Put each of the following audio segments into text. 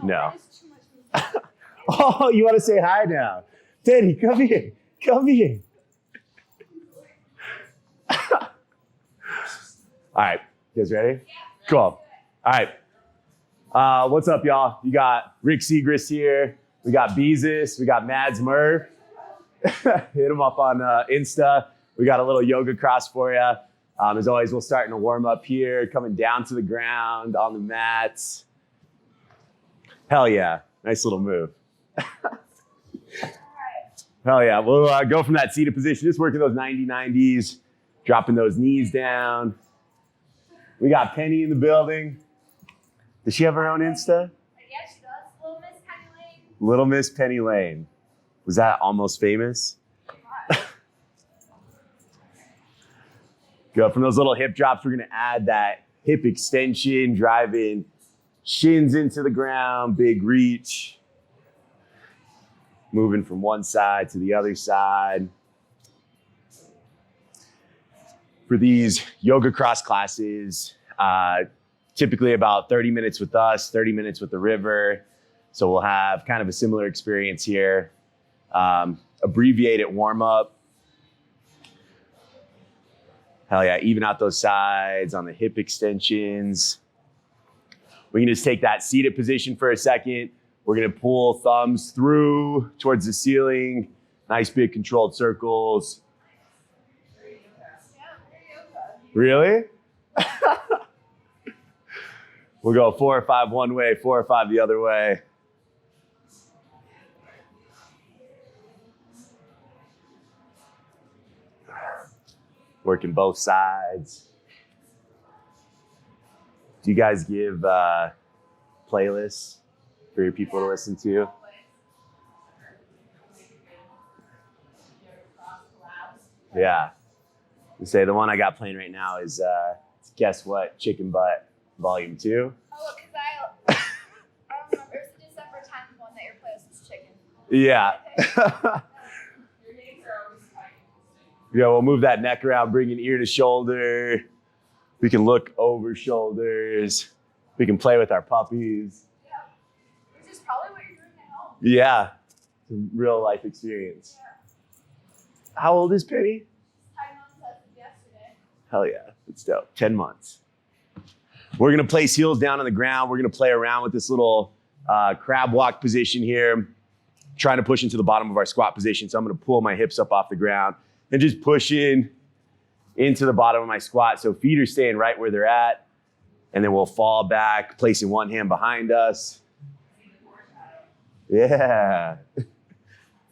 No. Oh, you want to say hi now? Teddy, come here. Come here. All right. You guys ready? Cool. All right. What's up, y'all? You got Rick Segrist here. We got Beezhus. We got MadMurph. Hit him up on Insta. We got a little YogaCross for you. As always, we'll start in a warm up here, coming down to the ground on the mats. Hell yeah. Nice little move. Hell yeah. We'll go from that seated position, just working those 90-90s, dropping those knees down. We got Penny in the building. Does she have her own Insta? Yeah, she does. Lil Miss Penny Lane. Lil Miss Penny Lane. Was that almost famous? Go from those little hip drops. We're going to add that hip extension, driving shins into the ground, big reach. Moving from one side to the other side. For these YogaCross classes, typically about 30 minutes with us, 30 minutes with the river. So we'll have kind of a similar experience here. Abbreviated warm up. Hell yeah, even out those sides on the hip extensions. We can just take that seated position for a second. We're gonna pull thumbs through towards the ceiling. Nice big controlled circles. Really? We'll go 4 or 5 one way, 4 or 5 the other way. Working both sides. Do you guys give playlists for your people to listen to? Yeah. You say the one I got playing right now is Guess What? Chicken Butt Volume 2. Oh, because I remember it was the December 10th one that your playlist was chicken. Yeah. Yeah, we'll move that neck around, bringing ear to shoulder. We can look over shoulders. We can play with our puppies. Yeah. Which is probably what you're doing at home. Yeah. It's a real life experience. Yeah. How old is Penny? 10 months as of yesterday. Hell yeah. It's dope. 10 months. We're going to place heels down on the ground. We're going to play around with this little crab walk position here, trying to push into the bottom of our squat position. So I'm going to pull my hips up off the ground and just push in into the bottom of my squat. So feet are staying right where they're at. And then we'll fall back, placing one hand behind us. Yeah.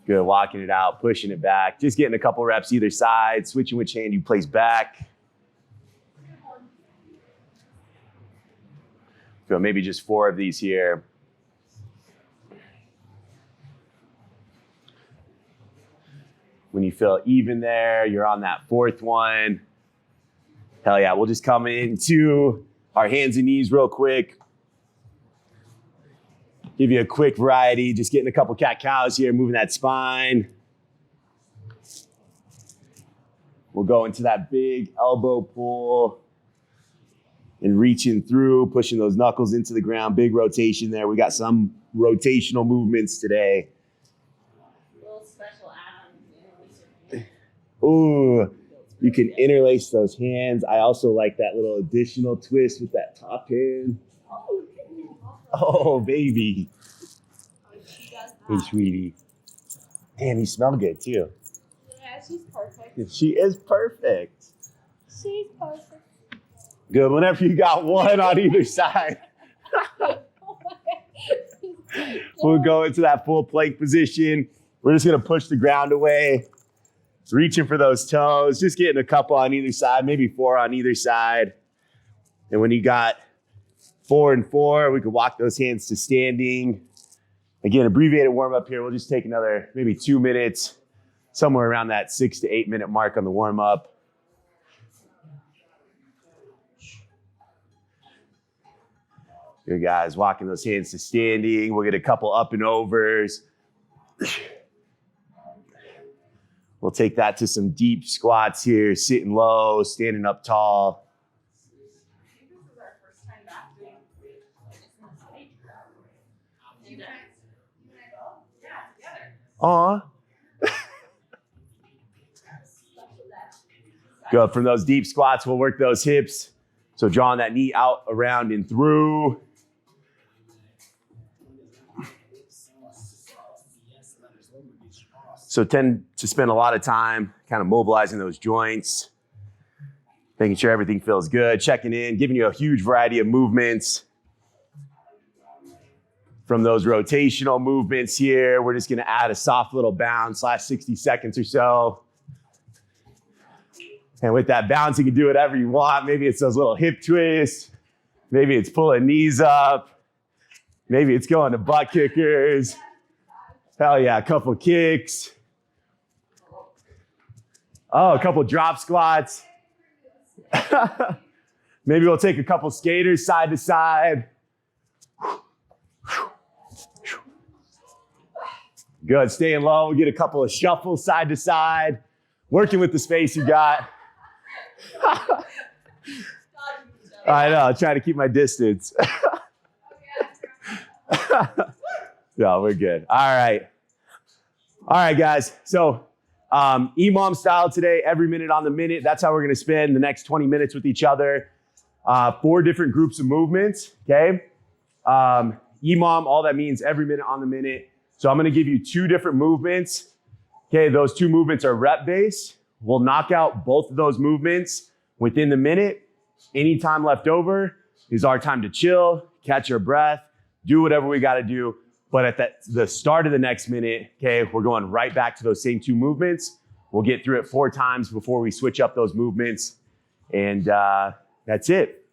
Good, walking it out, pushing it back. Just getting a couple reps either side, switching which hand you place back. So maybe just 4 of these here. When you feel even there, you're on that 4th one. Hell yeah, we'll just come into our hands and knees real quick. Give you a quick variety, just getting a couple cat-cows here, moving that spine. We'll go into that big elbow pull and reaching through, pushing those knuckles into the ground. Big rotation there. We got some rotational movements today. Ooh, you can interlace those hands. I also like that little additional twist with that top hand. Oh, baby. Hey, sweetie. Damn, you smell good, too. Yeah, she's perfect. She is perfect. She's perfect. Good. Whenever you got one on either side. We'll go into that full plank position. We're just going to push the ground away. Reaching for those toes, just getting a couple on either side, maybe 4 on either side. And when you got 4 and 4, we could walk those hands to standing. Again, abbreviated warm up here. We'll just take another maybe 2 minutes, somewhere around that 6 to 8 minute mark on the warm up. Good guys, walking those hands to standing. We'll get a couple up and overs. We'll take that to some deep squats here, sitting low, standing up tall. This is our first time back doing Aw. Good. From those deep squats, we'll work those hips. So drawing that knee out, around, and through. So tend to spend a lot of time kind of mobilizing those joints, making sure everything feels good, checking in, giving you a huge variety of movements. From those rotational movements here, we're just gonna add a soft little bounce, last 60 seconds or so. And with that bounce, you can do whatever you want. Maybe it's those little hip twists. Maybe it's pulling knees up. Maybe it's going to butt kickers. Hell yeah, a couple kicks. Oh, a couple drop squats. Maybe we'll take a couple skaters side to side. Good, staying low. We get a couple of shuffles side to side. Working with the space you got. I know, trying to keep my distance. No, we're good. All right. All right, guys. So EMOM style today, every minute on the minute. That's how we're going to spend the next 20 minutes with each other. 4 different groups of movements, okay? EMOM, all that means every minute on the minute. So I'm going to give you 2 different movements. Okay, those 2 movements are rep-based. We'll knock out both of those movements within the minute. Any time left over is our time to chill, catch our breath, do whatever we got to do. But at the start of the next minute, okay, we're going right back to those same 2 movements. We'll get through it 4 times before we switch up those movements. And that's it.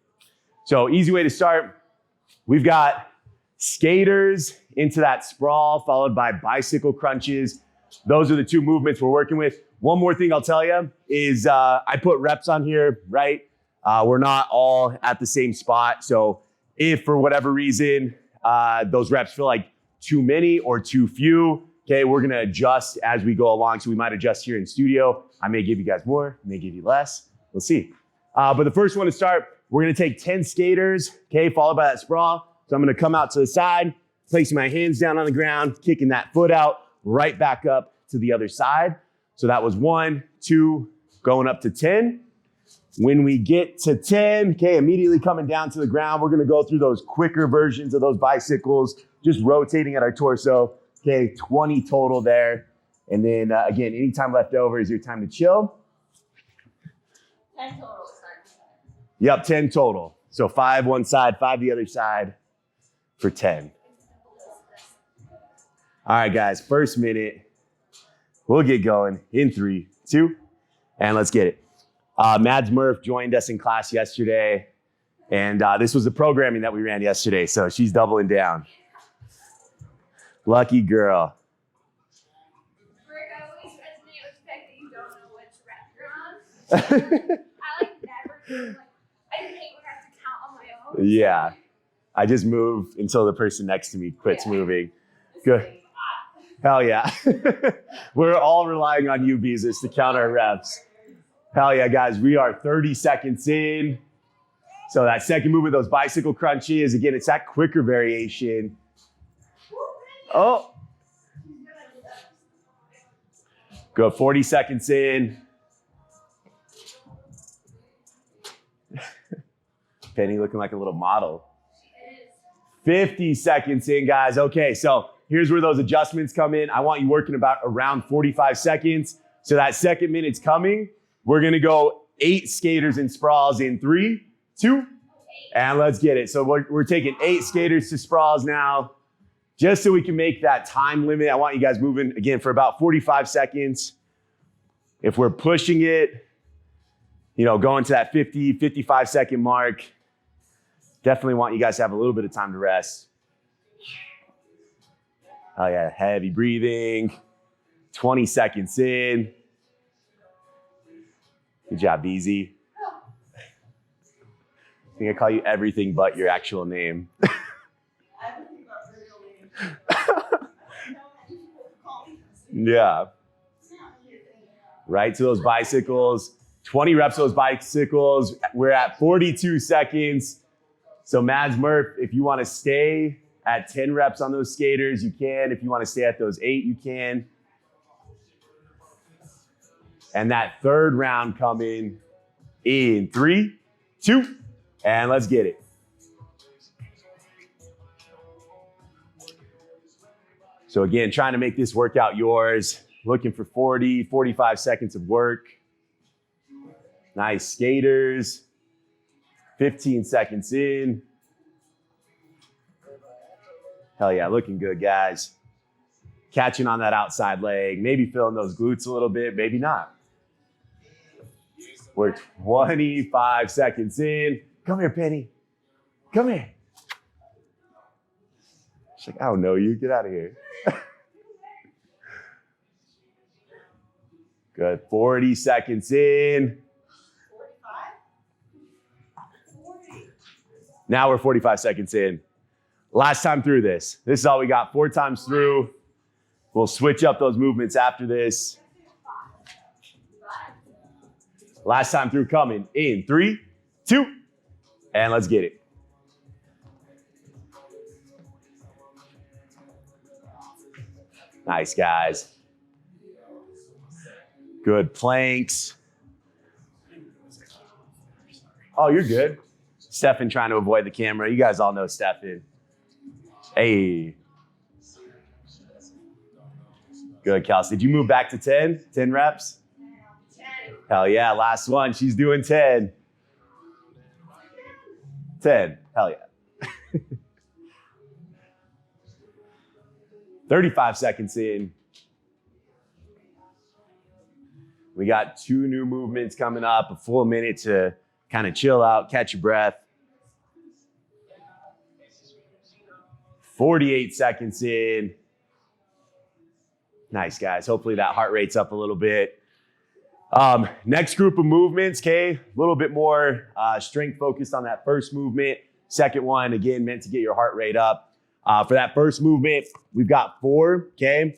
So easy way to start. We've got skaters into that sprawl, followed by bicycle crunches. Those are the 2 movements we're working with. One more thing I'll tell you is I put reps on here, right? We're not all at the same spot. So if for whatever reason, those reps feel like too many or too few, okay, we're gonna adjust as we go along. So we might adjust here in studio. I may give you guys more, I may give you less. We'll see. But the first one to start, we're gonna take 10 skaters, okay, followed by that sprawl. So I'm gonna come out to the side, placing my hands down on the ground, kicking that foot out, right back up to the other side. So that was 1, 2, going up to 10. When we get to 10, okay, immediately coming down to the ground, we're gonna go through those quicker versions of those bicycles, just rotating at our torso. Okay, 20 total there. And then again, any time left over is your time to chill. 10 total. Yep, 10 total. So 5 one side, 5 the other side for 10. All right, guys, first minute. We'll get going in 3, 2, and let's get it. MadMurph joined us in class yesterday, and this was the programming that we ran yesterday, so she's doubling down. Lucky girl. Rick, I always resonate with the fact that you don't know which rep you're on. I never do. I hate when I have to count on my own. Yeah, I just move until the person next to me quits moving. Good. Hell yeah. We're all relying on you, Beezhus, to count our reps. Hell yeah, guys. We are 30 seconds in. So that second move with those bicycle crunches, again, it's that quicker variation. Oh. Go 40 seconds in. Penny looking like a little model. 50 seconds in, guys. Okay, so here's where those adjustments come in. I want you working about around 45 seconds. So that second minute's coming. We're gonna go 8 skaters and sprawls in 3, 2, and let's get it. So we're taking 8 skaters to sprawls now, just so we can make that time limit. I want you guys moving again for about 45 seconds. If we're pushing it, you know, going to that 50, 55 second mark, definitely want you guys to have a little bit of time to rest. Oh yeah, heavy breathing. 20 seconds in. Good job, Beezy. I think I call you everything but your actual name. Yeah. Right to those bicycles. 20 reps of those bicycles. We're at 42 seconds. So MadMurph, if you want to stay at 10 reps on those skaters, you can. If you want to stay at those 8, you can. And that third round coming in 3, 2, and let's get it. So again, trying to make this workout yours. Looking for 40, 45 seconds of work. Nice skaters. 15 seconds in. Hell yeah, looking good, guys. Catching on that outside leg. Maybe feeling those glutes a little bit, maybe not. We're 25 seconds in. Come here, Penny. Come here. She's like, I don't know you. Get out of here. Good. 40 seconds in. 40. Now we're 45 seconds in. Last time through this. This is all we got. 4 times through. We'll switch up those movements after this. Last time through coming in 3, 2, and let's get it. Nice, guys. Good planks. Oh, you're good. Stefan trying to avoid the camera. You guys all know Stefan. Hey. Good, Kelsey. Did you move back to 10? 10 reps? 10. Hell yeah, last one. She's doing 10. 10. Hell yeah. 35 seconds in. We got 2 new movements coming up, a full minute to kind of chill out, catch your breath. 48 seconds in. Nice, guys. Hopefully that heart rate's up a little bit. Next group of movements, okay? A little bit more strength focused on that first movement. Second one, again, meant to get your heart rate up. For that first movement, we've got 4, okay?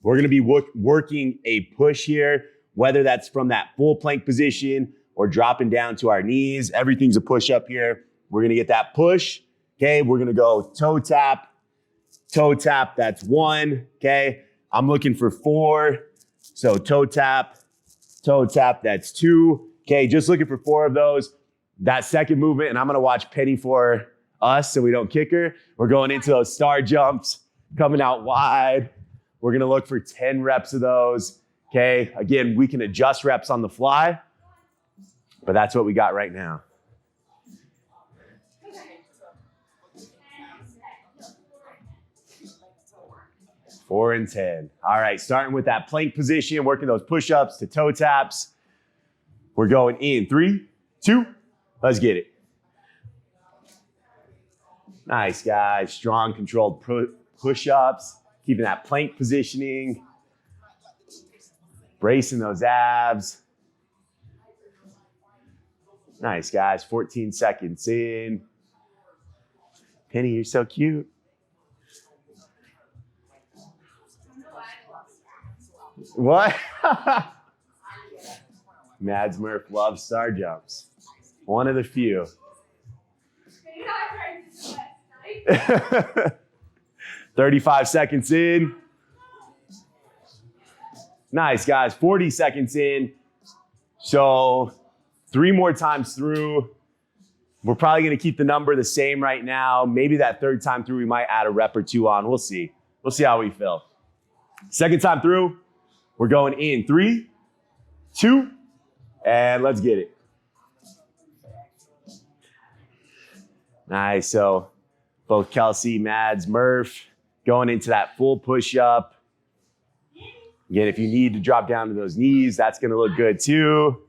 We're gonna be working a push here, whether that's from that full plank position or dropping down to our knees. Everything's a push up here. We're gonna get that push, okay? We're gonna go toe tap, that's 1, okay? I'm looking for 4, so toe tap, that's 2. Okay, just looking for 4 of those. That second movement, and I'm gonna watch Penny for us so we don't kick her. We're going into those star jumps, coming out wide. We're gonna look for 10 reps of those. Okay, again, we can adjust reps on the fly, but that's what we got right now. 4 and 10. All right, starting with that plank position, working those push-ups to toe taps. We're going in 3, 2, let's get it. Nice, guys. Strong, controlled push-ups, keeping that plank positioning, bracing those abs. Nice, guys. 14 seconds in. Penny, you're so cute. What? MadMurph loves star jumps. One of the few. 35 seconds in. Nice, guys. 40 seconds in. So 3 more times through. We're probably going to keep the number the same right now. Maybe that third time through, we might add a rep or 2 on. We'll see. We'll see how we feel. Second time through, we're going in 3, 2, and let's get it. Nice. So both Kelsey, Mads, Murph going into that full push-up. Again, if you need to drop down to those knees, that's going to look good too.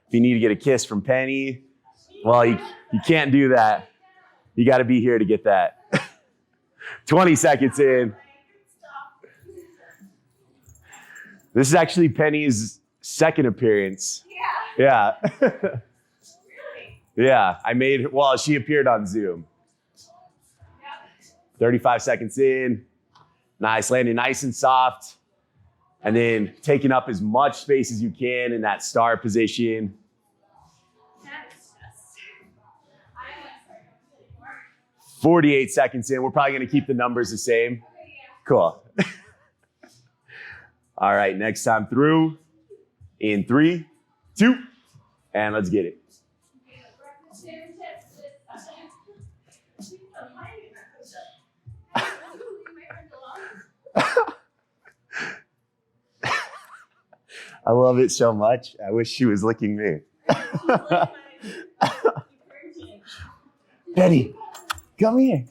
If you need to get a kiss from Penny, well, you can't do that. You got to be here to get that. 20 seconds in. This is actually Penny's second appearance. Yeah. Yeah. Really? Yeah, she appeared on Zoom. Yep. 35 seconds in. Nice, landing nice and soft. And then taking up as much space as you can in that star position. 48 seconds in. We're probably going to keep the numbers the same. Cool. All right, next time through. In 3, 2, and let's get it. I love it so much. I wish she was licking me. Penny, come here.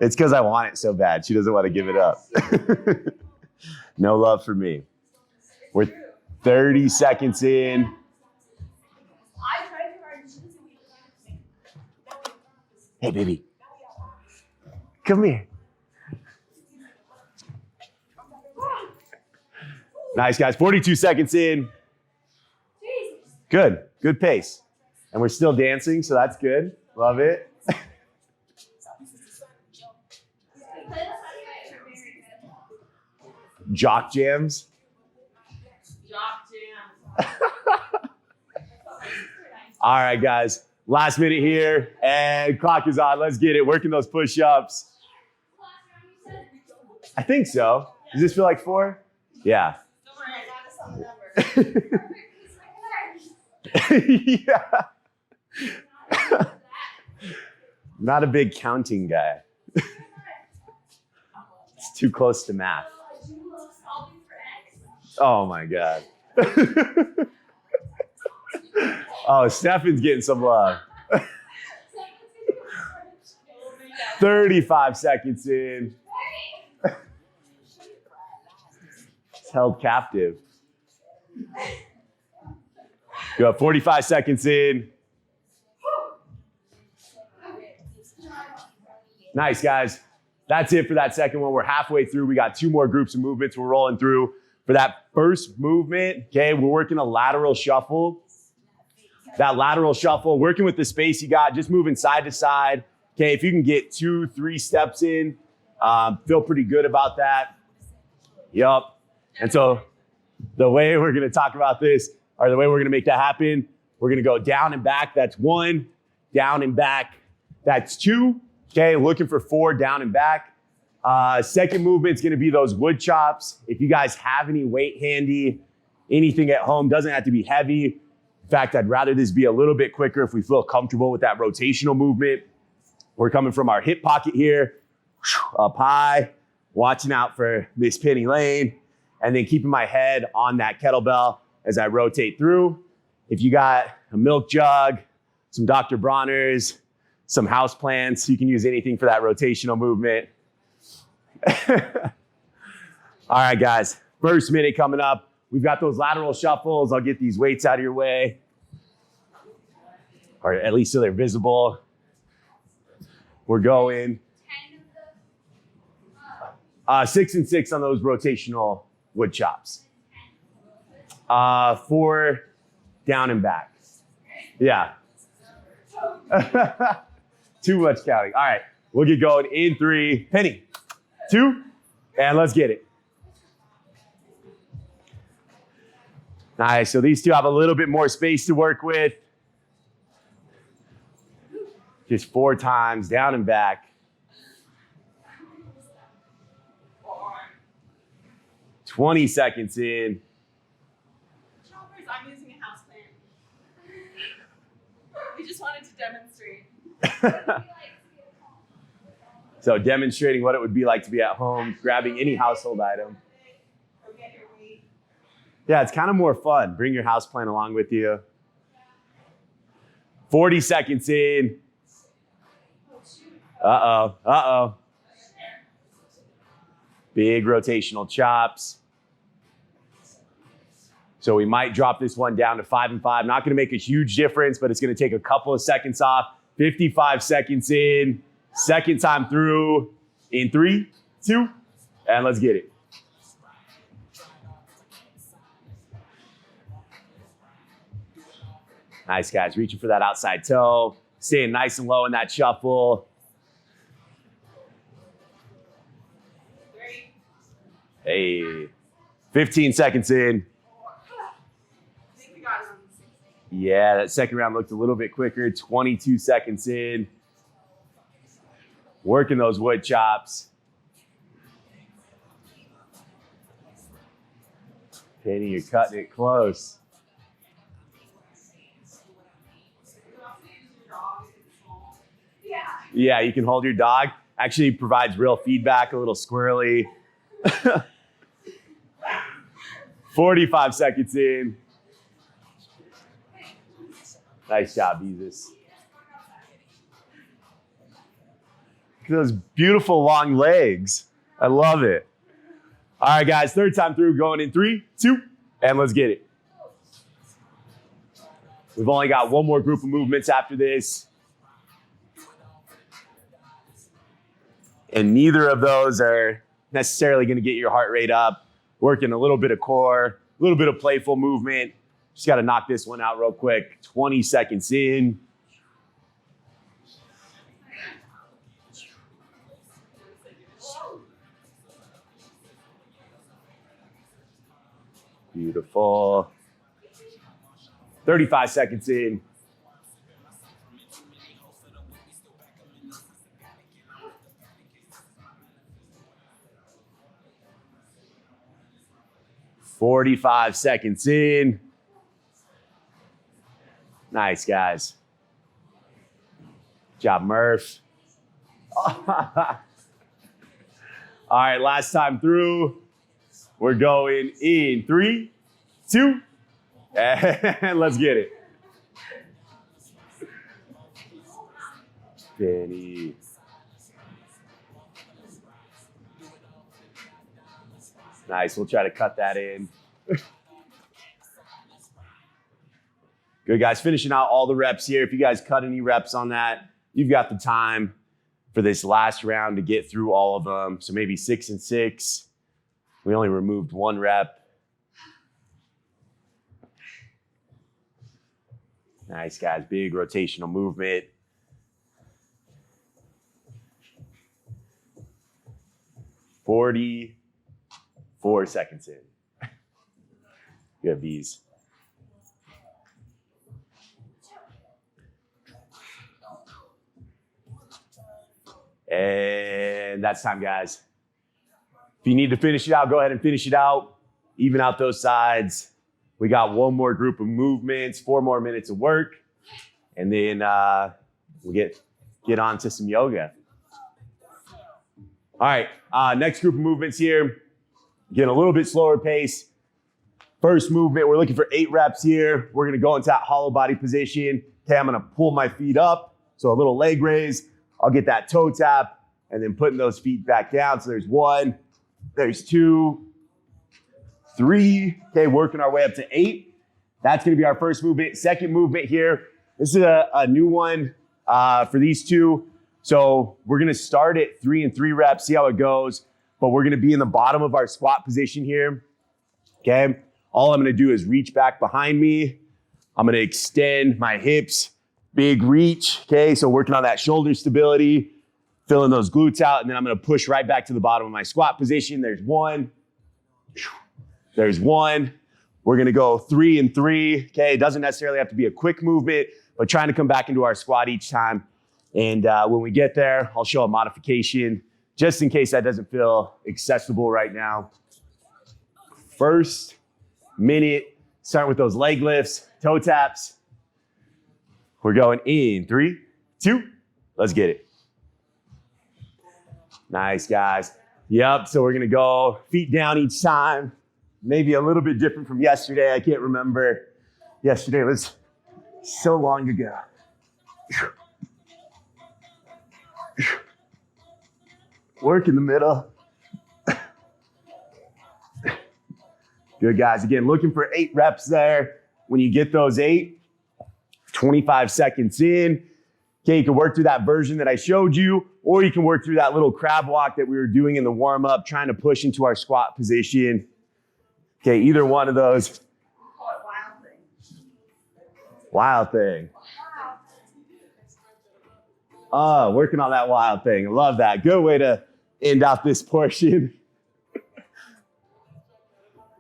It's because I want it so bad. She doesn't want to give it up. No love for me. We're 30 seconds in. Hey, baby. Come here. Nice, guys. 42 seconds in. Good. Good pace. And we're still dancing, so that's good. Love it. Jock jams. All right, guys. Last minute here, and clock is on. Let's get it. Working those push-ups. I think so. Does this feel like 4? Yeah. Don't worry, I got us on the number. Yeah. Not a big counting guy. It's too close to math. Oh my God. Oh, Stefan's getting some love. 35 seconds in. It's held captive. Go 45 seconds in. Nice, guys. That's it for that second one. We're halfway through. We got 2 more groups of movements we're rolling through. For that first movement, okay, we're working a lateral shuffle. That lateral shuffle, working with the space you got, just moving side to side. Okay, if you can get 2, 3 steps in, feel pretty good about that. Yup. And so the way we're gonna talk about this, or the way we're gonna make that happen, we're gonna go down and back. That's 1, down and back. That's 2. Okay, looking for 4, down and back. Second movement's gonna be those wood chops. If you guys have any weight handy, anything at home, doesn't have to be heavy. In fact, I'd rather this be a little bit quicker if we feel comfortable with that rotational movement. We're coming from our hip pocket here, up high, watching out for Miss Penny Lane, and then keeping my head on that kettlebell as I rotate through. If you got a milk jug, some Dr. Bronner's, some house plants, you can use anything for that rotational movement. All right, guys, first minute coming up. We've got those lateral shuffles. I'll get these weights out of your way, or at least so they're visible. We're going 6 and 6 on those rotational wood chops. 4 down and back. Yeah. Too much counting. All right, we'll get going in 3. Penny, 2, and let's get it. Nice, so these 2 have a little bit more space to work with. Just 4 times, down and back. 20 seconds in. I'm using a house plant. We just wanted to demonstrate. So demonstrating what it would be like to be at home, grabbing any household item. Go get your weight. Yeah, it's kind of more fun. Bring your houseplant along with you. 40 seconds in. Uh-oh. Big rotational chops. So we might drop this one down to 5 and 5. Not gonna make a huge difference, but it's gonna take a couple of seconds off. 55 seconds in. Second time through in 3, 2, and let's get it. Nice, guys. Reaching for that outside toe. Staying nice and low in that shuffle. 3. Hey. 15 seconds in. I think we got it on the 16. Yeah, that second round looked a little bit quicker. 22 seconds in. Working those wood chops. Penny, you're cutting it close. Yeah. Yeah, you can hold your dog. Actually provides real feedback, a little squirrely. 45 seconds in. Nice job, Beezhus. Look at those beautiful long legs. I love it. All right, guys, third time through, going in 3, 2, and let's get it. We've only got one more group of movements after this. And neither of those are necessarily gonna get your heart rate up. Working a little bit of core, a little bit of playful movement. Just gotta knock this one out real quick. 20 seconds in. Beautiful. 35 seconds in. "45 seconds in. Nice, guys. Good job, Murph. All right, last time through. We're going in 3, 2, and let's get it. Penny. Nice, we'll try to cut that in. Good, guys, finishing out all the reps here. If you guys cut any reps on that, you've got the time for this last round to get through all of them. So maybe 6 and 6. We only removed 1 rep. Nice, guys, big rotational movement. "44 seconds in. You have these. And that's time, guys. If you need to finish it out, go ahead and finish it out. Even out those sides. We got one more group of movements, 4 more minutes of work, and then we'll get on to some yoga. All right, next group of movements here. Getting a little bit slower pace. First movement, we're looking for 8 reps here. We're gonna go into that hollow body position. Okay, I'm gonna pull my feet up, so a little leg raise. I'll get that toe tap, and then putting those feet back down. So there's 1, there's 2, 3. Okay, working our way up to 8. That's gonna be our first movement. Second movement here. This is a new one for these two. So we're gonna start at 3 and 3 reps, see how it goes. But we're gonna be in the bottom of our squat position here. Okay, all I'm gonna do is reach back behind me. I'm gonna extend my hips, big reach. Okay, so working on that shoulder stability, filling those glutes out, and then I'm gonna push right back to the bottom of my squat position. There's 1. There's 1. We're gonna go 3 and 3. Okay, it doesn't necessarily have to be a quick movement, but trying to come back into our squat each time. And when we get there, I'll show a modification just in case that doesn't feel accessible right now. First minute, starting with those leg lifts, toe taps. We're going in 3, 2, let's get it. Nice, guys. Yep, so we're gonna go feet down each time. Maybe a little bit different from yesterday. I can't remember. Yesterday was so long ago. Work in the middle. Good, guys. Again, looking for 8 reps there. When you get those 8, 25 seconds in. Okay, you can work through that version that I showed you, or you can work through that little crab walk that we were doing in the warm-up, trying to push into our squat position. Okay, either one of those. Wild thing. Wild thing. Oh, working on that wild thing. I love that. Good way to end out this portion.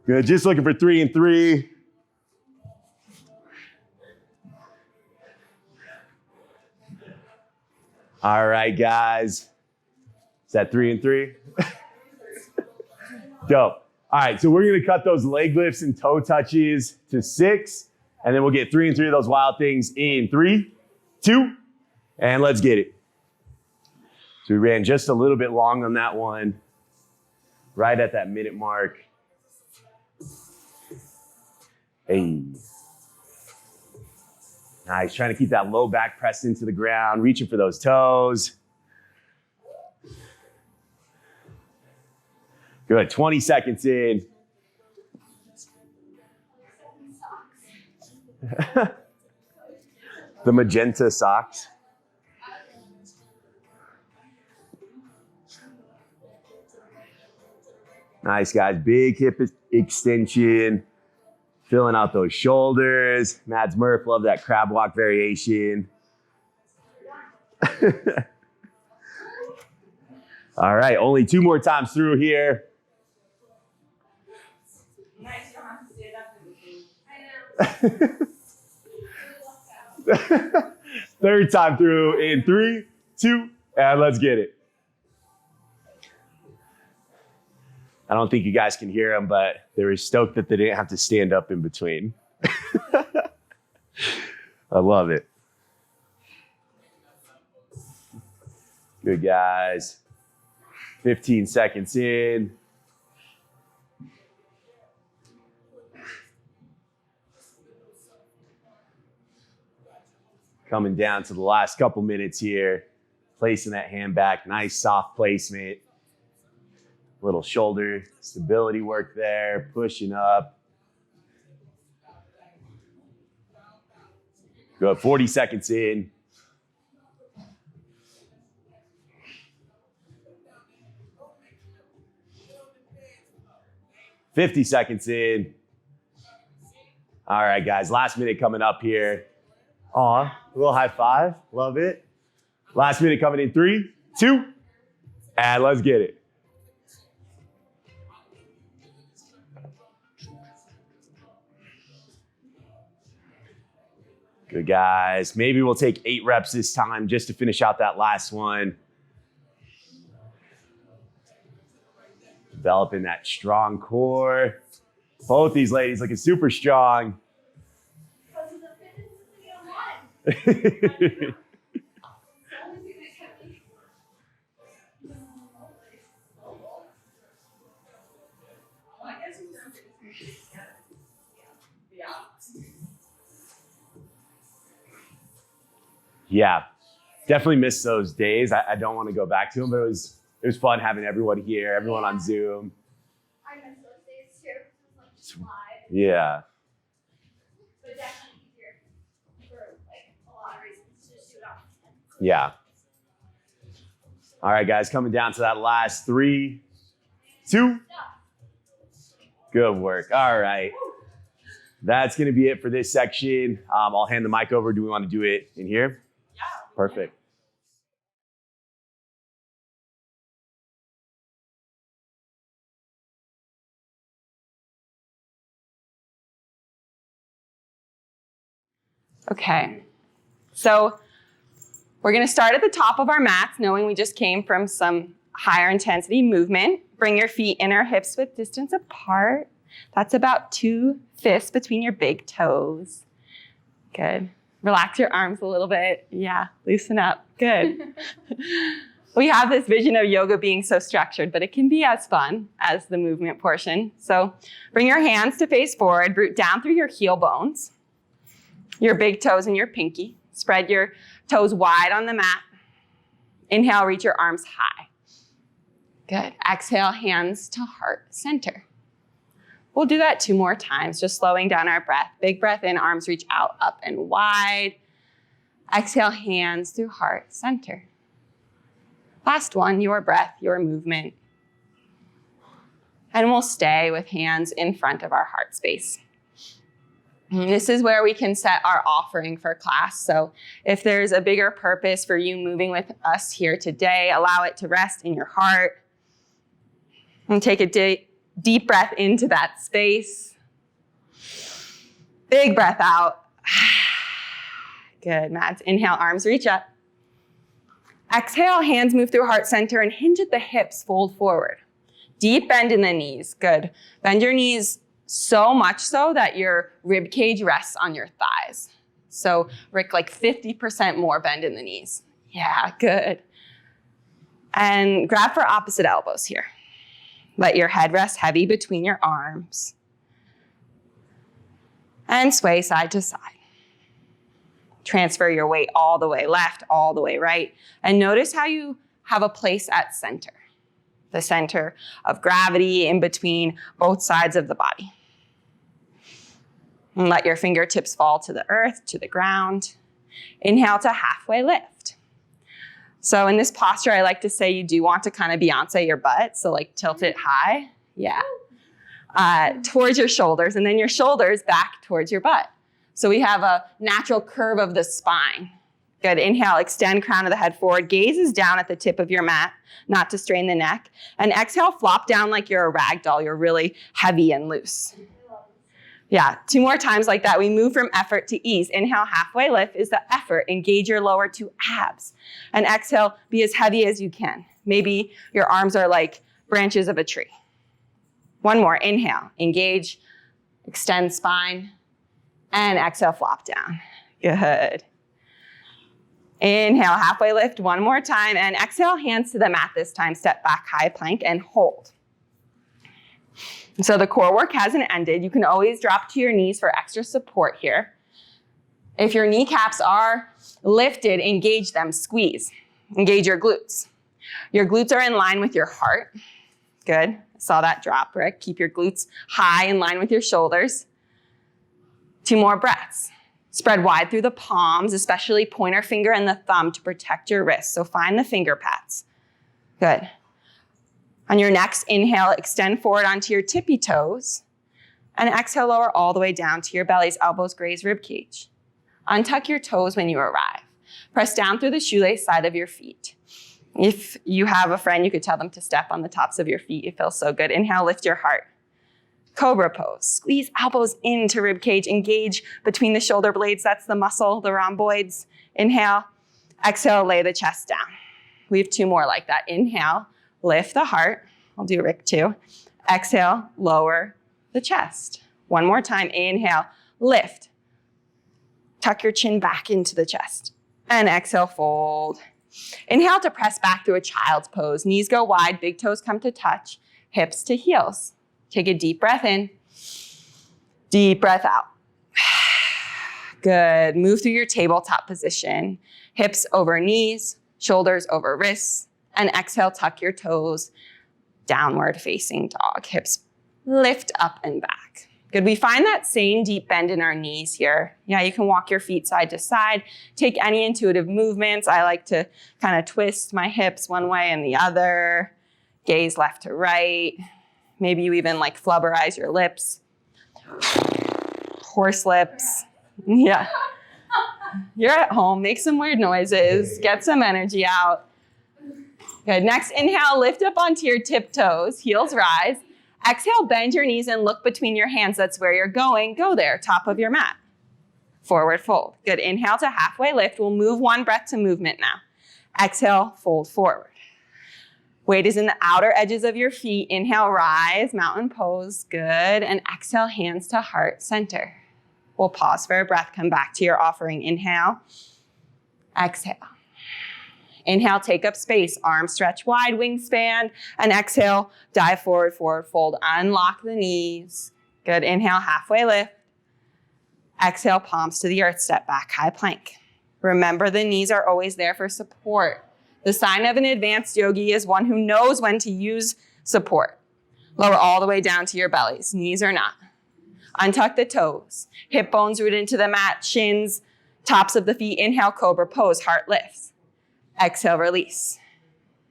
Good, just looking for 3 and 3. All right, guys. Is that 3 and 3? Dope. All right, so we're gonna cut those leg lifts and toe touches to 6, and then we'll get 3 and 3 of those wild things in 3, 2, and let's get it. So we ran just a little bit long on that one, right at that minute mark. Hey. Nice, trying to keep that low back pressed into the ground, reaching for those toes. Good, 20 seconds in. The magenta socks. Nice, guys, big hip extension. Filling out those shoulders. MadMurph, love that crab walk variation. All right, only 2 more times through here. Nice, you don't have to stand up in between. I know. Third time through in 3, 2, and let's get it. I don't think you guys can hear them, but they were stoked that they didn't have to stand up in between. I love it. Good, guys. 15 seconds in. Coming down to the last couple minutes here. Placing that hand back. Nice soft placement. Little shoulder stability work there. Pushing up. Good. 40 seconds in. $50 seconds in. All right, guys, last minute coming up here. Aw, a little high five, love it. Last minute coming in 3, 2, and let's get it. Good, guys. Maybe we'll take 8 reps this time just to finish out that last one. Developing that strong core. Both these ladies looking super strong. Because of the fitness video one. Well, I guess we've done fitness together. Yeah, definitely miss those days. I don't want to go back to them, but it was fun having everyone here, everyone on Zoom. I miss those days too. It's like live. Yeah. But definitely easier for like a lot of reasons to just do it off. Yeah. All right, guys, coming down to that last 3, 2. Good work. All right. That's going to be it for this section. I'll hand the mic over. Do we want to do it in here? Yeah. Perfect. Okay, so we're gonna start at the top of our mats, knowing we just came from some higher intensity movement. Bring your feet inner hips width distance apart. That's about 2 fists between your big toes. Good. Relax your arms a little bit. Yeah, loosen up. Good. We have this vision of yoga being so structured, but it can be as fun as the movement portion. So bring your hands to face forward, root down through your heel bones. Your big toes and your pinky. Spread your toes wide on the mat. Inhale, reach your arms high. Good. Exhale, hands to heart center. We'll do that 2 more times, just slowing down our breath. Big breath in, arms reach out, up and wide. Exhale, hands through heart center. Last one, your breath, your movement. And we'll stay with hands in front of our heart space. And this is where we can set our offering for class. So if there's a bigger purpose for you moving with us here today, allow it to rest in your heart. And take a deep breath into that space. Big breath out. Good, Mads. Inhale, arms reach up. Exhale, hands move through heart center and hinge at the hips, fold forward. Deep bend in the knees. Good. Bend your knees so much so that your rib cage rests on your thighs. So Rick, like 50% more bend in the knees. Yeah, good. And grab for opposite elbows here. Let your head rest heavy between your arms. And sway side to side. Transfer your weight all the way left, all the way right. And notice how you have a place at center. The center of gravity in between both sides of the body. And let your fingertips fall to the earth, to the ground. Inhale to halfway lift. So in this posture, I like to say you do want to kind of Beyonce your butt. So like tilt it high. Yeah. Towards your shoulders, and then your shoulders back towards your butt. So we have a natural curve of the spine. Good. Inhale, extend crown of the head forward. Gaze is down at the tip of your mat, not to strain the neck. And exhale, flop down like you're a rag doll. You're really heavy and loose. Yeah, 2 more times like that. We move from effort to ease. Inhale, halfway lift is the effort. Engage your lower 2 abs. And exhale, be as heavy as you can. Maybe your arms are like branches of a tree. 1 more. Inhale, engage, extend spine, and exhale, flop down. Good. Inhale, halfway lift 1 more time, and exhale, hands to the mat this time. Step back, high plank, and hold. So the core work hasn't ended. You can always drop to your knees for extra support here. If your kneecaps are lifted, engage them, squeeze. Engage your glutes. Your glutes are in line with your heart. Good. Saw that drop, Rick. Keep your glutes high in line with your shoulders. 2 more breaths. Spread wide through the palms, especially pointer finger and the thumb to protect your wrists. So find the finger pads. Good. On your next inhale, extend forward onto your tippy toes. And exhale, lower all the way down to your bellies, elbows graze rib cage. Untuck your toes when you arrive. Press down through the shoelace side of your feet. If you have a friend, you could tell them to step on the tops of your feet. It feels so good. Inhale, lift your heart. Cobra pose. Squeeze elbows into rib cage. Engage between the shoulder blades. That's the muscle, the rhomboids. Inhale. Exhale, lay the chest down. We have 2 more like that. Inhale, lift the heart. I'll do Rick too. Exhale, lower the chest. 1 more time. Inhale, lift. Tuck your chin back into the chest. And exhale, fold. Inhale to press back through a child's pose. Knees go wide, big toes come to touch, hips to heels. Take a deep breath in, deep breath out. Good. Move through your tabletop position. Hips over knees, shoulders over wrists, and exhale, tuck your toes, downward facing dog. Hips lift up and back. Good. We find that same deep bend in our knees here. Yeah, you can walk your feet side to side. Take any intuitive movements. I like to kind of twist my hips one way and the other. Gaze left to right. Maybe you even like flubberize your lips. Horse lips. Yeah. You're at home. Make some weird noises. Get some energy out. Good. Next, inhale, lift up onto your tiptoes. Heels rise. Exhale, bend your knees and look between your hands. That's where you're going. Go there, top of your mat. Forward fold. Good. Inhale to halfway lift. We'll move 1 breath to movement now. Exhale, fold forward. Weight is in the outer edges of your feet. Inhale, rise, mountain pose. Good. And exhale, hands to heart center. We'll pause for a breath. Come back to your offering. Inhale. Exhale. Inhale, take up space. Arms stretch wide, wingspan. And exhale, dive forward, forward fold. Unlock the knees. Good. Inhale, halfway lift. Exhale, palms to the earth. Step back, high plank. Remember, the knees are always there for support. The sign of an advanced yogi is one who knows when to use support. Lower all the way down to your bellies. Knees or not. Untuck the toes. Hip bones root into the mat. Shins, tops of the feet. Inhale, cobra pose. Heart lifts. Exhale, release.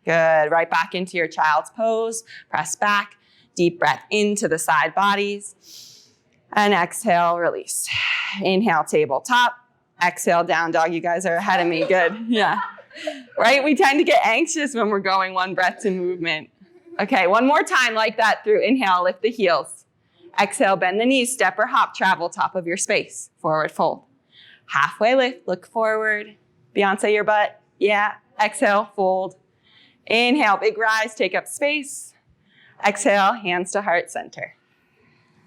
Good. Right back into your child's pose. Press back. Deep breath into the side bodies. And exhale, release. Inhale, tabletop. Exhale, down dog. You guys are ahead of me. Good. Yeah. Right? We tend to get anxious when we're going 1 breath to movement. Okay, 1 more time like that through. Inhale, lift the heels. Exhale, bend the knees. Step or hop, travel top of your space. Forward fold. Halfway lift, look forward. Beyonce your butt. Yeah. Exhale, fold. Inhale, big rise, take up space. Exhale, hands to heart center.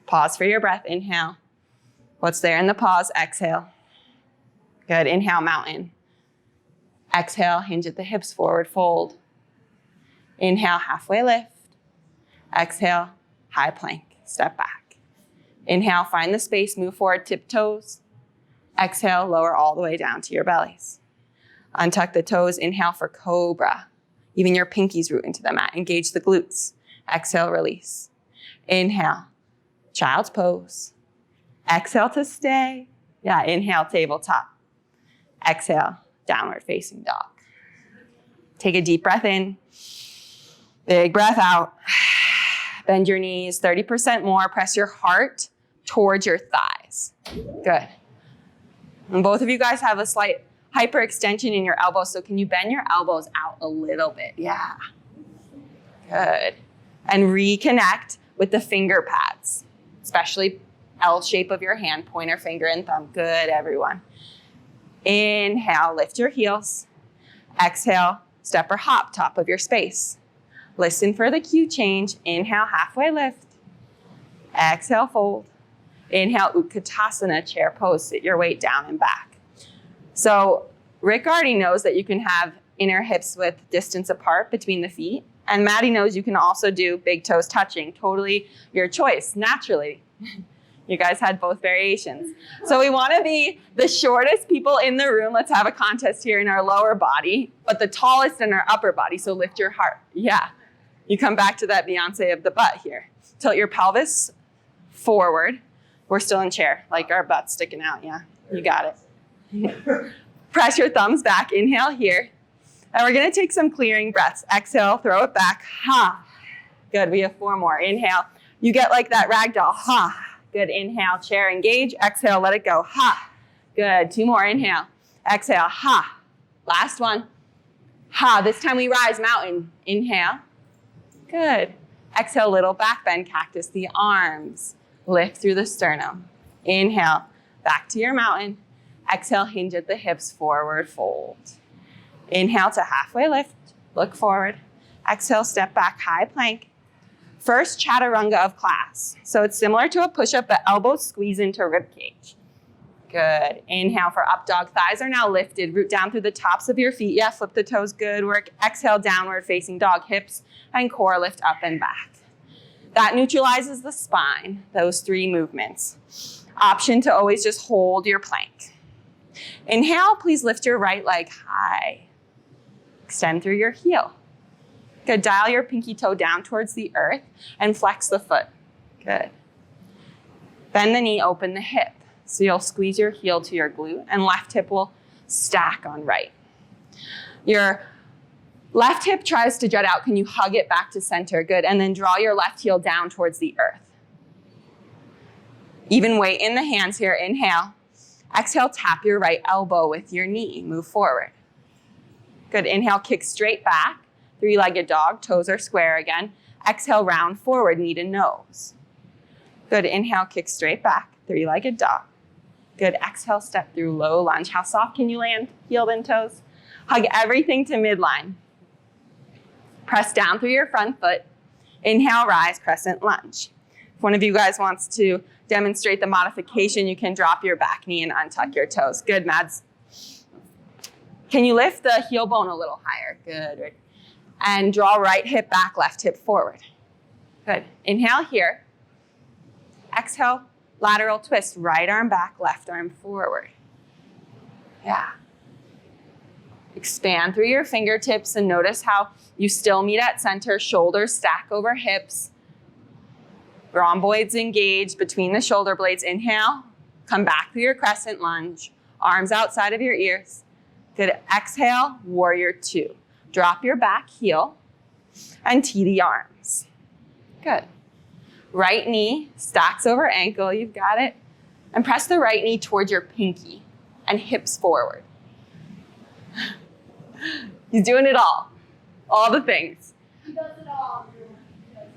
Pause for your breath. Inhale. What's there in the pause? Exhale. Good. Inhale, mountain. Exhale, hinge at the hips, forward fold. Inhale, halfway lift. Exhale, high plank, step back. Inhale, find the space, move forward, tiptoes. Exhale, lower all the way down to your bellies. Untuck the toes, inhale for cobra. Even your pinkies root into the mat. Engage the glutes. Exhale, release. Inhale, child's pose. Exhale to stay. Yeah, inhale, tabletop. Exhale, downward facing dog. Take a deep breath in. Big breath out. Bend your knees 30% more. Press your heart towards your thighs. Good. And both of you guys have a slight hyperextension in your elbows, so can you bend your elbows out a little bit? Yeah. Good. And reconnect with the finger pads, especially L shape of your hand, pointer finger and thumb. Good, everyone. Inhale, lift your heels. Exhale, step or hop, top of your space. Listen for the cue change. Inhale, halfway lift. Exhale, fold. Inhale, Utkatasana, chair pose. Sit your weight down and back. So Rick already knows that you can have inner hips width distance apart between the feet. And Maddie knows you can also do big toes touching. Totally your choice, naturally. You guys had both variations. So we want to be the shortest people in the room. Let's have a contest here in our lower body, but the tallest in our upper body. So lift your heart. Yeah. You come back to that Beyonce of the butt here. Tilt your pelvis forward. We're still in chair, like our butt's sticking out. Yeah, you got it. Press your thumbs back. Inhale here. And we're going to take some clearing breaths. Exhale, throw it back. Ha. Good. We have 4 more. Inhale. You get like that ragdoll. Ha. Good. Inhale, chair, engage. Exhale, let it go. Ha. Good. 2 more. Inhale. Exhale. Ha. Last one. Ha. This time we rise, mountain. Inhale. Good. Exhale, little back bend, cactus. The arms lift through the sternum. Inhale, back to your mountain. Exhale, hinge at the hips, forward fold. Inhale to halfway lift, look forward. Exhale, step back, high plank. First chaturanga of class. So it's similar to a push-up, but elbows squeeze into rib cage. Good. Inhale for up dog. Thighs are now lifted. Root down through the tops of your feet. Yeah, flip the toes. Good work. Exhale, downward facing dog. Hips and core lift up and back. That neutralizes the spine, those 3 movements. Option to always just hold your plank. Inhale, please lift your right leg high. Extend through your heel. Good. Dial your pinky toe down towards the earth and flex the foot. Good. Bend the knee, open the hip. So you'll squeeze your heel to your glute and left hip will stack on right. Your left hip tries to jut out. Can you hug it back to center? Good. And then draw your left heel down towards the earth. Even weight in the hands here. Inhale. Exhale, tap your right elbow with your knee. Move forward. Good. Inhale, kick straight back. 3-legged dog. Toes are square again. Exhale, round forward, knee to nose. Good. Inhale, kick straight back. 3-legged dog. Good. Exhale, step through low lunge. How soft can you land? Heel and toes. Hug everything to midline. Press down through your front foot. Inhale, rise, crescent lunge. If one of you guys wants to demonstrate the modification, you can drop your back knee and untuck your toes. Good, Mads. Can you lift the heel bone a little higher? Good. And draw right hip back, left hip forward. Good. Inhale here. Exhale, lateral twist. Right arm back, left arm forward. Yeah. Expand through your fingertips and notice how you still meet at center. Shoulders stack over hips. Rhomboids engage between the shoulder blades. Inhale. Come back through your crescent lunge. Arms outside of your ears. Good. Exhale, warrior 2. Drop your back heel and tee the arms. Good. Right knee stacks over ankle. You've got it. And press the right knee towards your pinky and hips forward. He's doing it all the things. He does it all. He does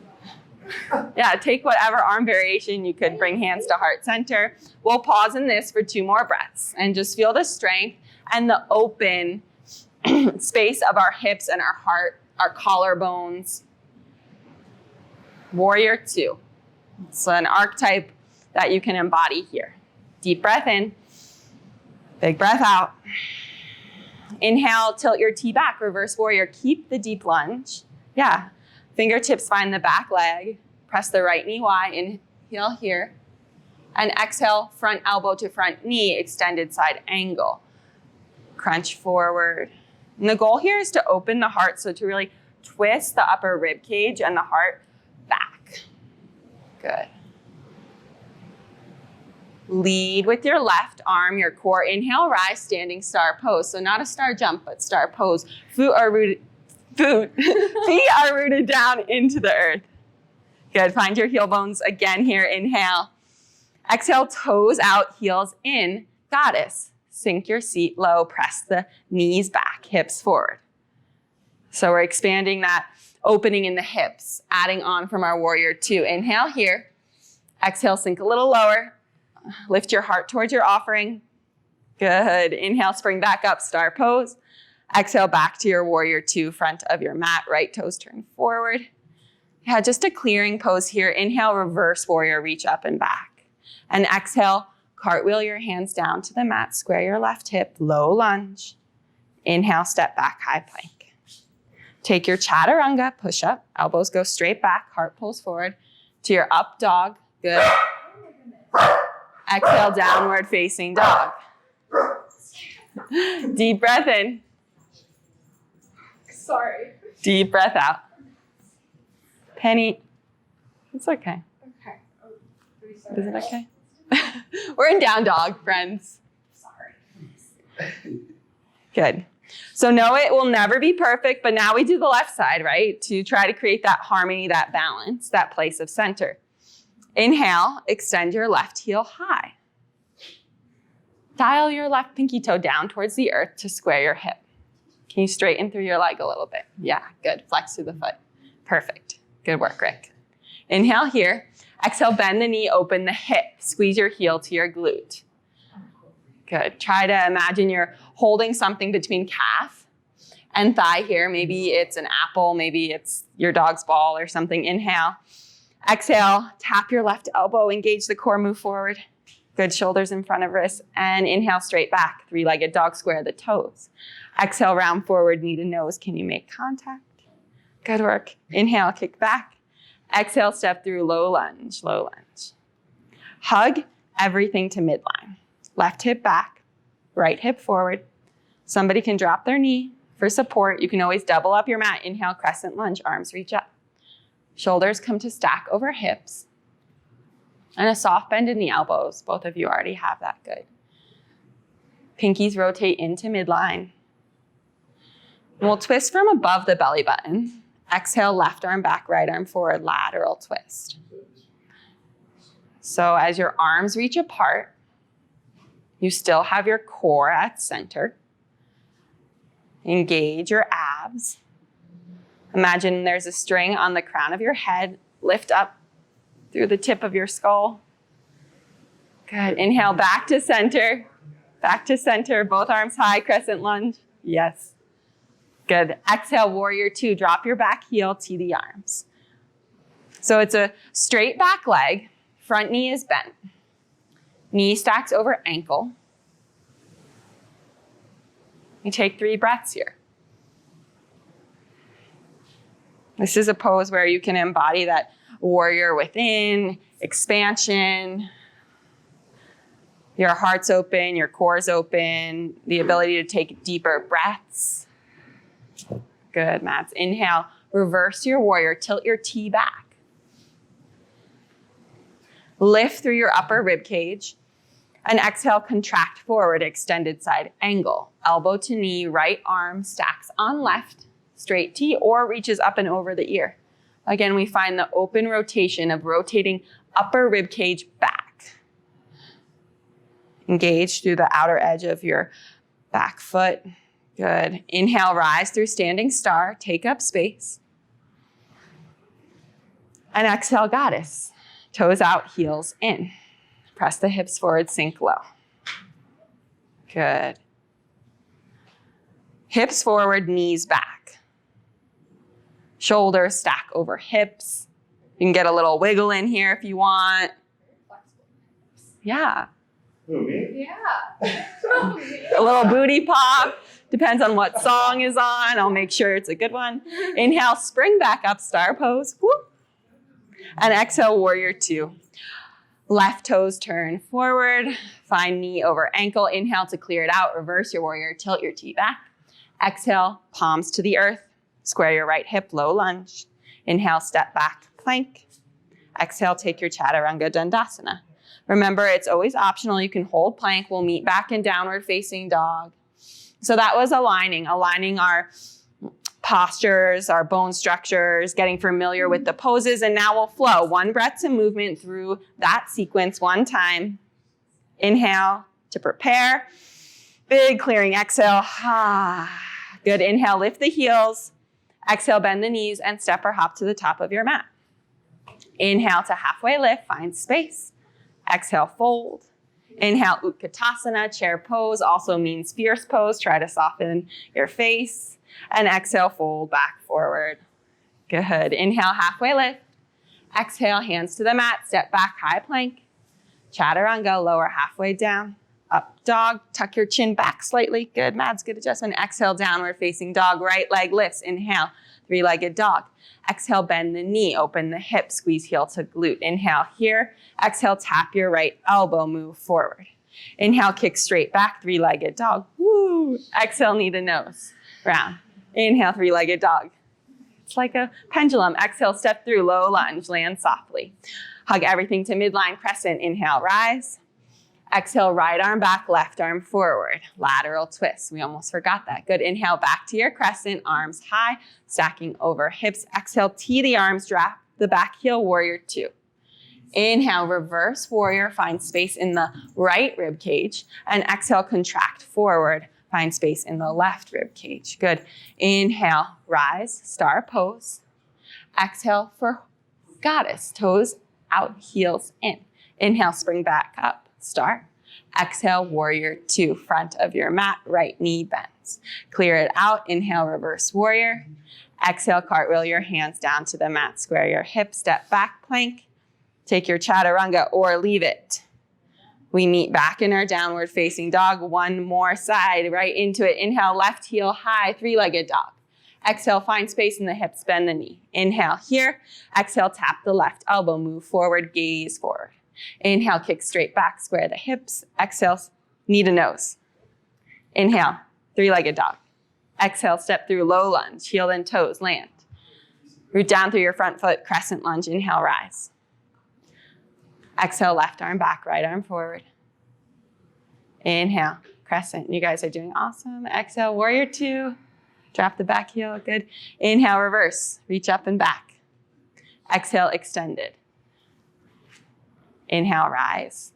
it all. Yeah, take whatever arm variation you could. Bring hands to heart center. We'll pause in this for 2 more breaths and just feel the strength and the open space of our hips and our heart, our collarbones. Warrior two. It's an archetype that you can embody here. Deep breath in, big breath out. Inhale, tilt your T back, reverse warrior. Keep the deep lunge. Yeah, fingertips find the back leg. Press the right knee wide, inhale here. And exhale, front elbow to front knee, extended side angle. Crunch forward. And the goal here is to open the heart, so to really twist the upper rib cage and the heart back. Good. Lead with your left arm, your core. Inhale, rise, standing star pose. So not a star jump, but star pose. Feet are rooted down into the earth. Good, find your heel bones again here. Inhale. Exhale, toes out, heels in. Goddess. Sink your seat low, press the knees back, hips forward. So we're expanding that opening in the hips, adding on from our warrior two. Inhale here. Exhale, sink a little lower. Lift your heart towards your offering. Good. Inhale, spring back up, star pose. Exhale, back to your warrior two, front of your mat, right toes turn forward. Yeah, just a clearing pose here. Inhale, reverse warrior, reach up and back. And exhale, cartwheel your hands down to the mat, square your left hip, low lunge. Inhale, step back, high plank. Take your chaturanga, push up, elbows go straight back, heart pulls forward to your up dog. Good. Exhale, downward facing dog. Deep breath in. Sorry. Deep breath out. Penny, it's okay. Okay. Oh, Is it okay? We're in down dog, friends. sorry. Good. So no, it will never be perfect, but now we do the left side, right? To try to create that harmony, that balance, that place of center. Inhale, extend your left heel high. Dial your left pinky toe down towards the earth to square your hip. Can you straighten through your leg a little bit? Yeah, good. Flex through the foot. Perfect. Good work, Rick. Inhale here. Exhale, bend the knee, open the hip. Squeeze your heel to your glute. Good. Try to imagine you're holding something between calf and thigh here. Maybe it's an apple, maybe it's your dog's ball or something. Inhale. Exhale, tap your left elbow, engage the core, move forward. Good, shoulders in front of wrists. And inhale, straight back, three-legged dog, square the toes. Exhale, round forward, knee to nose. Can you make contact? Good work. Inhale, kick back. Exhale, step through, low lunge, low lunge. Hug everything to midline. Left hip back, right hip forward. Somebody can drop their knee for support. You can always double up your mat. Inhale, crescent lunge, arms reach up. Shoulders come to stack over hips. And a soft bend in the elbows. Both of you already have that. Good. Pinkies rotate into midline. And we'll twist from above the belly button. Exhale, left arm back, right arm forward, lateral twist. So as your arms reach apart, you still have your core at center. Engage your abs. Imagine there's a string on the crown of your head. Lift up through the tip of your skull. Good. Inhale, back to center. Back to center. Both arms high, crescent lunge. Yes. Good. Exhale, warrior two. Drop your back heel, tee the arms. So it's a straight back leg. Front knee is bent. Knee stacks over ankle. You take 3 breaths here. This is a pose where you can embody that warrior within, expansion. Your heart's open, your core's open, the ability to take deeper breaths. Good, Mats. Inhale, reverse your warrior, tilt your T back. Lift through your upper rib cage. And exhale, contract forward, extended side angle. Elbow to knee, right arm stacks on left, straight T, or reaches up and over the ear. Again, we find the open rotation of rotating upper rib cage back. Engage through the outer edge of your back foot. Good. Inhale, rise through standing star, take up space. And exhale, goddess. Toes out, heels in. Press the hips forward, sink low. Good. Hips forward, knees back. Shoulders stack over hips. You can get a little wiggle in here if you want. Yeah. Who, me? Yeah. A little booty pop. Depends on what song is on. I'll make sure it's a good one. Inhale, spring back up, star pose. Whoop. And exhale, warrior two. Left toes turn forward. Find knee over ankle. Inhale to clear it out. Reverse your warrior. Tilt your T back. Exhale, palms to the earth. Square your right hip, low lunge. Inhale, step back, plank. Exhale, take your chaturanga dandasana. Remember, it's always optional. You can hold plank. We'll meet back in downward facing dog. So that was aligning our postures, our bone structures, getting familiar with the poses, and now we'll flow. One breath to movement through that sequence one time. Inhale to prepare. Big clearing exhale. Good. Inhale, lift the heels. Exhale, bend the knees and step or hop to the top of your mat. Inhale to halfway lift, find space. Exhale, fold. Inhale, Utkatasana, chair pose, also means fierce pose. Try to soften your face. And exhale, fold back forward. Good. Inhale, halfway lift. Exhale, hands to the mat, step back, high plank. Chaturanga, lower halfway down. Up dog, tuck your chin back slightly. Good, Mads, good adjustment. Exhale, downward facing dog, right leg lifts. Inhale, three-legged dog. Exhale, bend the knee, open the hip, squeeze heel to glute. Inhale here. Exhale, tap your right elbow, move forward. Inhale, kick straight back, three-legged dog. Woo! Exhale, knee to nose, round. Inhale, three-legged dog. It's like a pendulum. Exhale, step through, low lunge, land softly. Hug everything to midline crescent. Inhale, rise. Exhale, right arm back, left arm forward. Lateral twist. We almost forgot that. Good. Inhale, back to your crescent, arms high, stacking over hips. Exhale, tee the arms, drop the back heel, warrior two. Inhale, reverse warrior, find space in the right rib cage. And exhale, contract forward, find space in the left rib cage. Good. Inhale, rise, star pose. Exhale for goddess, toes out, heels in. Inhale, spring back up. Start. Exhale, warrior two, front of your mat, right knee bends. Clear it out. Inhale, reverse warrior. Exhale, cartwheel your hands down to the mat. Square your hips, step back, plank. Take your chaturanga or leave it. We meet back in our downward facing dog. One more side, right into it. Inhale, left heel high, three-legged dog. Exhale, find space in the hips, bend the knee. Inhale here. Exhale, tap the left elbow, move forward, gaze forward. Inhale, kick straight back, square the hips. Exhale, knee to nose. Inhale, three-legged dog. Exhale, step through low lunge, heel and toes, land. Root down through your front foot, crescent lunge. Inhale, rise. Exhale, left arm back, right arm forward. Inhale, crescent. You guys are doing awesome. Exhale, warrior two. Drop the back heel, good. Inhale, reverse, reach up and back. Exhale, extended. Inhale, rise,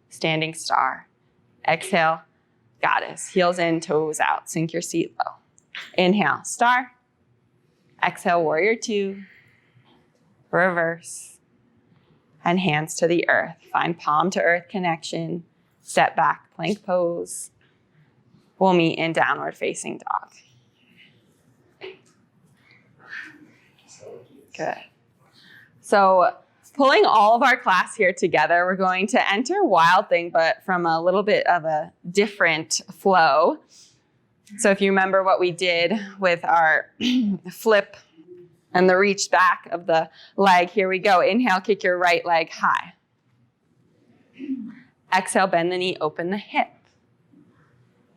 standing star. Exhale, goddess, heels in, toes out, sink your seat low. Inhale, star. Exhale, warrior two. Reverse. And hands to the earth. Find palm to earth connection. Step back, plank pose. We'll meet in downward facing dog. Good. So, pulling all of our class here together, we're going to enter Wild Thing, but from a little bit of a different flow. So if you remember what we did with our flip and the reach back of the leg, here we go. Inhale, kick your right leg high. Exhale, bend the knee, open the hip.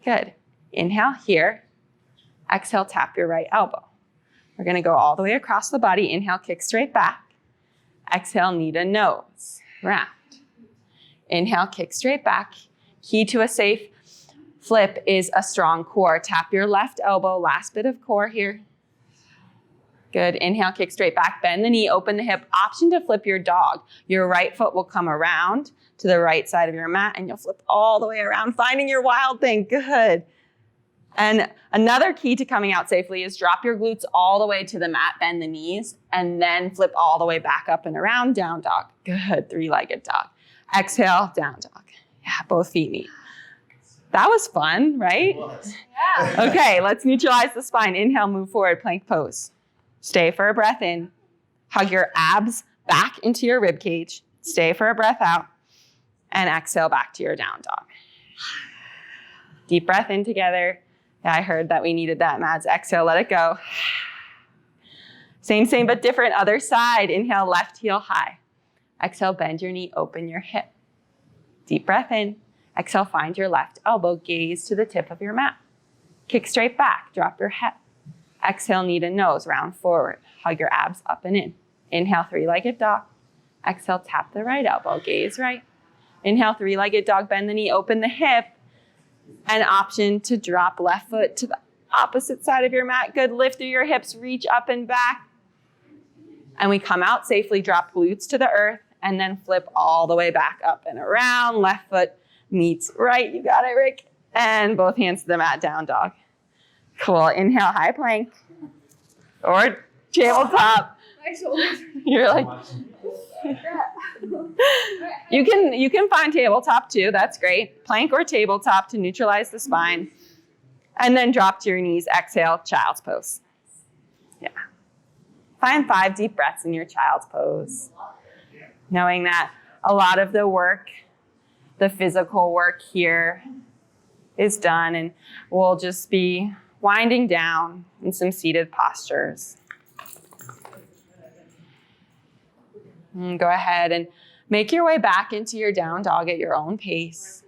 Good. Inhale here. Exhale, tap your right elbow. We're gonna go all the way across the body. Inhale, kick straight back. Exhale, knee to nose, round. Inhale, kick straight back. Key to a safe flip is a strong core. Tap your left elbow, last bit of core here. Good, inhale, kick straight back, bend the knee, open the hip. Option to flip your dog. Your right foot will come around to the right side of your mat and you'll flip all the way around, finding your wild thing, good. And another key to coming out safely is drop your glutes all the way to the mat, bend the knees, and then flip all the way back up and around, down dog. Good, three-legged dog. Exhale, down dog. Yeah, both feet meet. That was fun, right? Yeah. Okay, let's neutralize the spine. Inhale, move forward, plank pose. Stay for a breath in. Hug your abs, back into your rib cage. Stay for a breath out. And exhale back to your down dog. Deep breath in together. Yeah, I heard that we needed that, Mads. Exhale, let it go. Same, but different. Other side. Inhale, left heel high. Exhale, bend your knee, open your hip. Deep breath in. Exhale, find your left elbow, gaze to the tip of your mat. Kick straight back, drop your head. Exhale, knee to nose, round forward. Hug your abs up and in. Inhale, three-legged dog. Exhale, tap the right elbow, gaze right. Inhale, three-legged dog, bend the knee, open the hip. And option to drop left foot to the opposite side of your mat. Good, lift through your hips, reach up and back. And we come out safely, drop glutes to the earth, and then flip all the way back up and around. Left foot meets right, you got it, Rick. And both hands to the mat, down dog. Cool, inhale, high plank. Or tabletop. My shoulders. You're like, you can find tabletop too, that's great. Plank or tabletop to neutralize the spine. And then drop to your knees, exhale, child's pose. Yeah. Find 5 deep breaths in your child's pose. Knowing that a lot of the work, the physical work here is done, and we'll just be winding down in some seated postures. And go ahead and make your way back into your down dog at your own pace.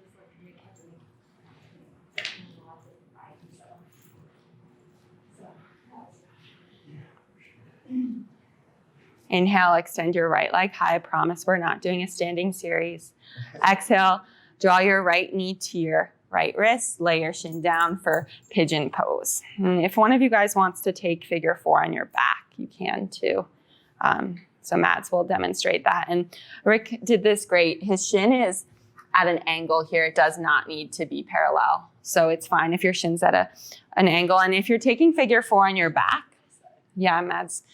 Inhale, extend your right leg high. I promise we're not doing a standing series. Exhale, draw your right knee to your right wrist. Lay your shin down for pigeon pose. And if one of you guys wants to take figure 4 on your back, you can too. So Mads will demonstrate that. And Rick did this great. His shin is at an angle here. It does not need to be parallel. So it's fine if your shin's at an angle. And if you're taking figure 4 on your back, yeah, Mads,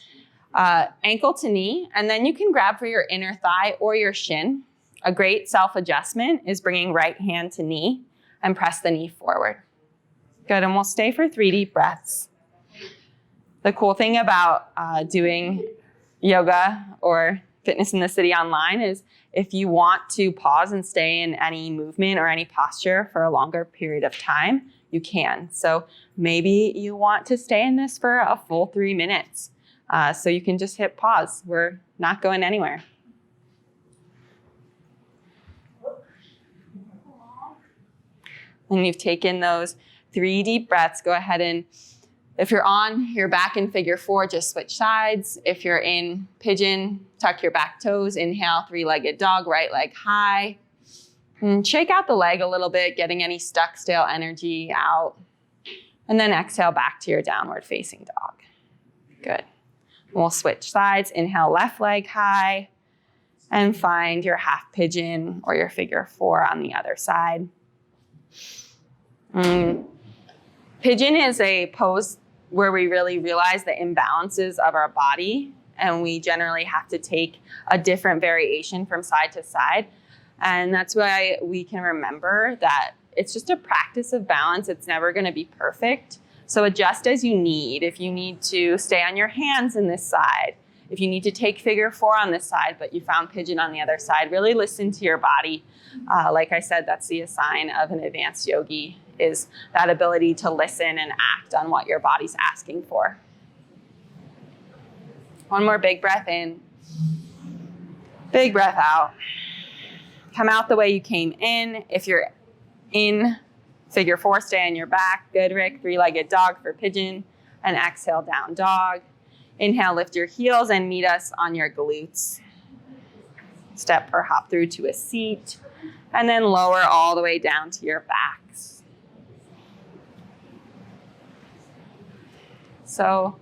ankle to knee, and then you can grab for your inner thigh or your shin. A great self-adjustment is bringing right hand to knee and press the knee forward. Good, and we'll stay for 3 deep breaths. The cool thing about doing yoga or Fitness in the City online is if you want to pause and stay in any movement or any posture for a longer period of time, you can. So maybe you want to stay in this for a full 3 minutes. So you can just hit pause. We're not going anywhere. When you've taken those 3 deep breaths, go ahead and, if you're on your back in figure 4, just switch sides. If you're in pigeon, tuck your back toes. Inhale, 3-legged dog, right leg high. And shake out the leg a little bit, getting any stuck, stale energy out. And then exhale back to your downward facing dog. Good. We'll switch sides. Inhale, left leg high. And find your half pigeon or your figure 4 on the other side. Pigeon is a pose where we really realize the imbalances of our body, and we generally have to take a different variation from side to side. And that's why we can remember that it's just a practice of balance. It's never going to be perfect. So adjust as you need. If you need to stay on your hands in this side, if you need to take figure 4 on this side, but you found pigeon on the other side, really listen to your body. Like I said, that's the sign of an advanced yogi, is that ability to listen and act on what your body's asking for. One more big breath in. Big breath out. Come out the way you came in. If you're in figure 4, stay on your back. Good, Rick. 3-legged dog for pigeon. And exhale, down dog. Inhale, lift your heels and meet us on your glutes. Step or hop through to a seat. And then lower all the way down to your backs. So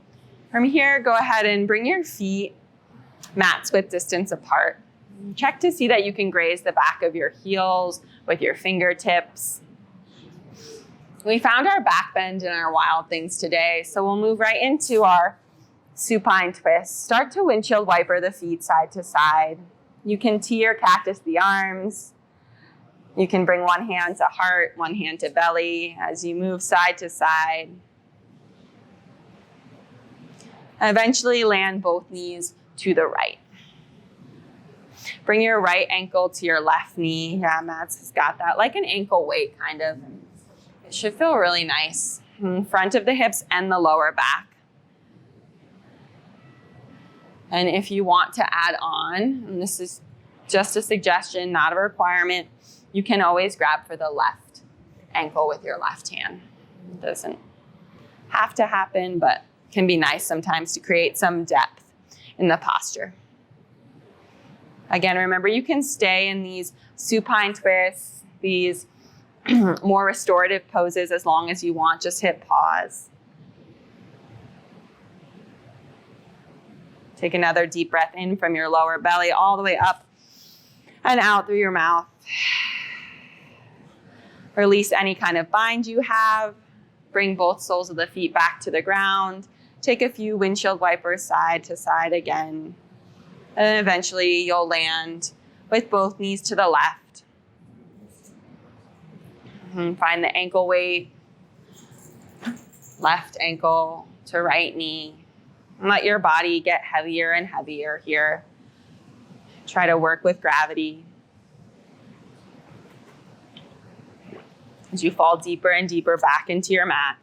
from here, go ahead and bring your feet mat width distance apart. Check to see that you can graze the back of your heels with your fingertips. We found our back bend in our wild things today, so we'll move right into our supine twist. Start to windshield wiper the feet side to side. You can tee or cactus the arms. You can bring one hand to heart, one hand to belly as you move side to side. Eventually land both knees to the right. Bring your right ankle to your left knee. Yeah, Mads has got that, like an ankle weight kind of. It should feel really nice. In front of the hips and the lower back. And if you want to add on, and this is just a suggestion, not a requirement, you can always grab for the left ankle with your left hand. It doesn't have to happen, but can be nice sometimes to create some depth in the posture. Again, remember you can stay in these supine twists, these more restorative poses as long as you want. Just hit pause. Take another deep breath in from your lower belly all the way up and out through your mouth. Release any kind of bind you have. Bring both soles of the feet back to the ground. Take a few windshield wipers side to side again. And then eventually you'll land with both knees to the left. And find the ankle weight. Left ankle to right knee. And let your body get heavier and heavier here. Try to work with gravity. As you fall deeper and deeper back into your mat.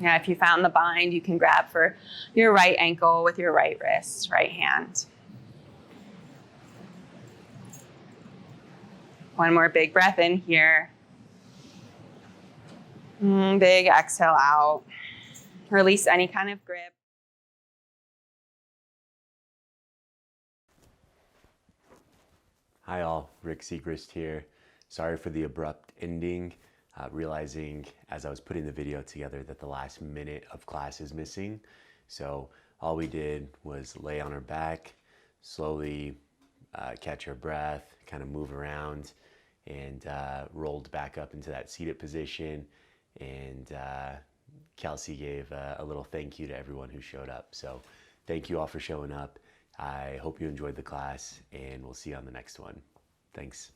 Yeah, if you found the bind, you can grab for your right ankle with your right wrist, right hand. One more big breath in here. Big exhale out. Release any kind of grip. Hi all, Rick Segrist here. Sorry for the abrupt ending, realizing as I was putting the video together that the last minute of class is missing. So all we did was lay on our back, slowly catch our breath, kind of move around, and rolled back up into that seated position. And Kelsey gave a little thank you to everyone who showed up. So thank you all for showing up. I hope you enjoyed the class, and we'll see you on the next one. Thanks.